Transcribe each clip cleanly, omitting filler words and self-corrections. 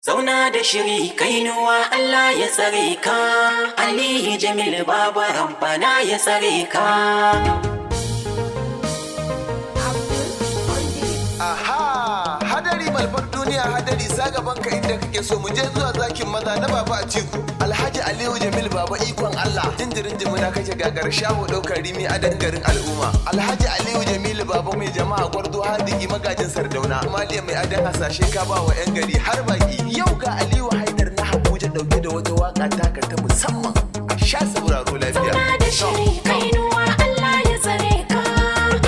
Zauna da shiri kainuwa Allah ya tsare ka, Aliyu Jamil Baba Rabbana ya tsare ka. Aha, hadari malfar duniya hadari sagabanka inda kake so mu je zuwa zakin maza na Baba Atiku. Alhaji Aliyu Jamil Baba ikon Allah, jinjirin jimina kake gagar shaho daukar rimi a dangarin al'umma. Alhaji Aliyu Jamil Baba mai jama'a gwardo hadigi magajin Sardauna. Maliya mai adan hasashe ka ba wa 'yan gari har baki. Yau ga Aliyu Haidar na Abuja dauke da wata waka taka ta musamman. A sha sauraro lafiya. Zauna da shiri kainuwa Allah ya tsare ka,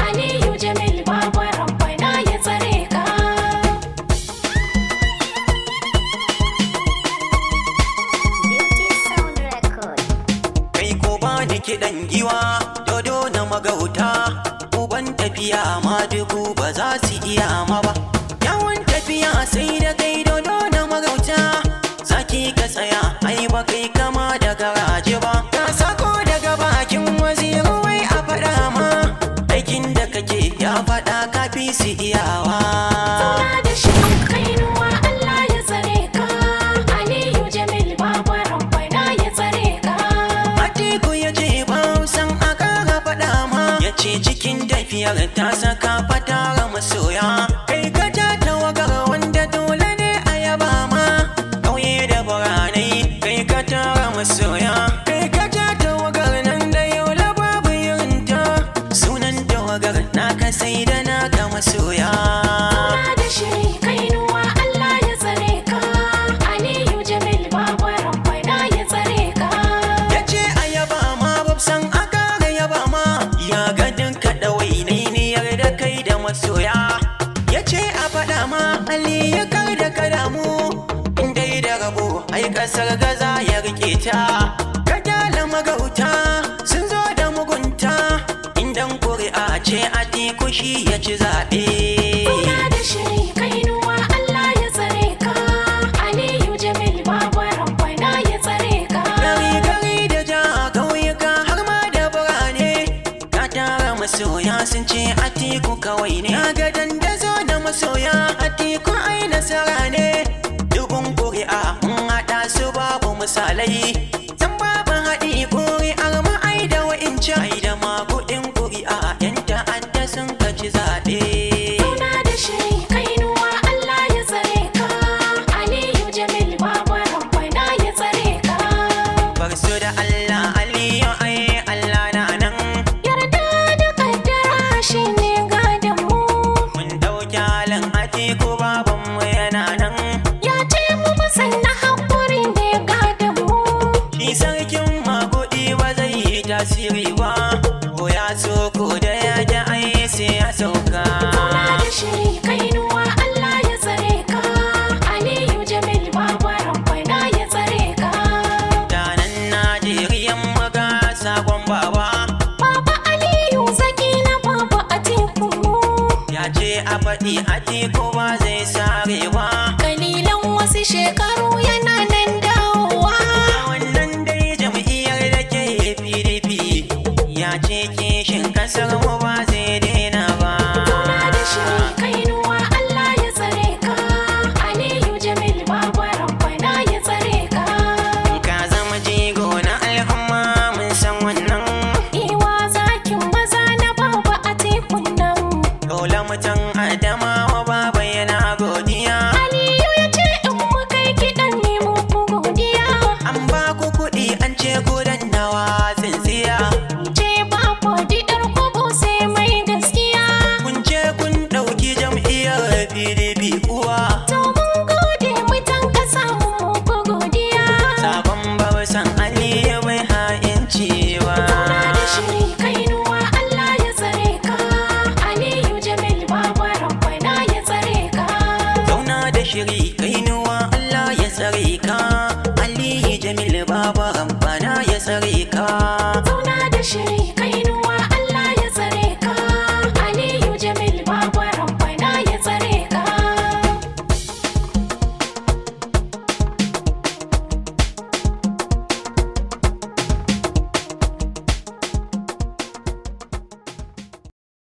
Aliyu Jamil Baba Rabbana ya tsare ka. Kai ko ba ni kiɗan giwa, dodo na magauta, uban tafiya ma dubu ba za su iya ma ba. Yawan tafiya sai da kai dodo na magauta, zaki ka tsaya ai ba kai kama da garaje ba. Ka sako daga bakin waziru wai a faɗa ma, aikin da kake ya faɗa kafi su iyawa. Zauna da shiri kainuwa Allah ya tsare ka, Aliyu Jamil Baba Rabbana ya tsare ka. Atiku ya ce ba san a ƙara faɗa ma, ya ce cikin tafiyar ta saka fatara masoya. Kai ka ta tawagar wanda dole ne a yaba ma, ƙauye da biranai kai ka tara masoya. Kai ka ta tawagar nan da yau babu irinta, sunan tawagar naka sai da naka masoya. Zauna da shiri kainuwa Allah ya tsare ka, Aliyu Jamil Baba Rabbana ya tsare ka. Ya ce a yaba ma babsan a ƙara yaba ma, ya ga dinka ɗawainiyar da kai da masoya. Ya ce a faɗa ma Ali ya kar da ka damu, in dai da rabo ai ƙasar gaza ya rike ta. Ka kyala magauta sun zo da mugunta, indan ƙuri'a ce Atiku shi ya ci zaɓe. Zauna da shiri kainuwa Allah ya tsare ka, Aliyu Jamil Baba Rabbana ya tsare ka. Gari da ja ƙauyuka har ma da birane, ka tara masoya sun ce Atiku kawai ne. Na ga dandazo na masoya Atiku ai nasara ne, dubun ƙuri'a mun haɗa su babu misalai. San babu haɗi ƙuri'ar ma ai da wa'inci ai da ma kuɗin ƙuri'a 'yan ta'adda sun kaci zaɓe. Zauna da shiri kainuwa Allah ya tsare ka, Aliyu Jamil Baba Rabbana ya tsare ka. Bar su da Allah Aliyu ai Allah na nan. Yarda da kaddara shi ne gadon mu, Mun ɗauki halin Atiku babanmu yana nan. ya ce mu musanna haƙuri ne gadon mu. Shi sarkin maguɗi ba zai yi tasiri ba, ko ya so ko da ya ji ai sai ya sauka. Zauna da shiri kainuwa Allah ya tsare ka, Aliyu Jamil Baba Rabbana ya tsare ka. Mutanen Najeriyan maga sakon baba, Baba Aliyu zaki na Baba Atiku, ya ce a faɗi Atiku ba zai sare ba. kalilan wasu shekaru yana nan dawowa. A wannan dai jam'iyyar da ke PDP, ya ce kishin kasar mu ba zai daina ba. Zauna da shiri kainuwa Allah ya tsare ka, Aliyu Jamil Baba Rabbana ya tsare ka. Ka zama jigo na al'umma mun san wannan. Iwa zakin maza na Baba Atiku nan, Dole mutum Adamawa baba yana godiya. Aliyu ya ce in mu kai kiɗan ne muku godiya. An ba ku kuɗi an ce ku dannawa tsintsiya. Ce ba ku diɗar kubu sai mai gaskiya. Kun ce kun ɗauki jam'iyyar PDP kuwa.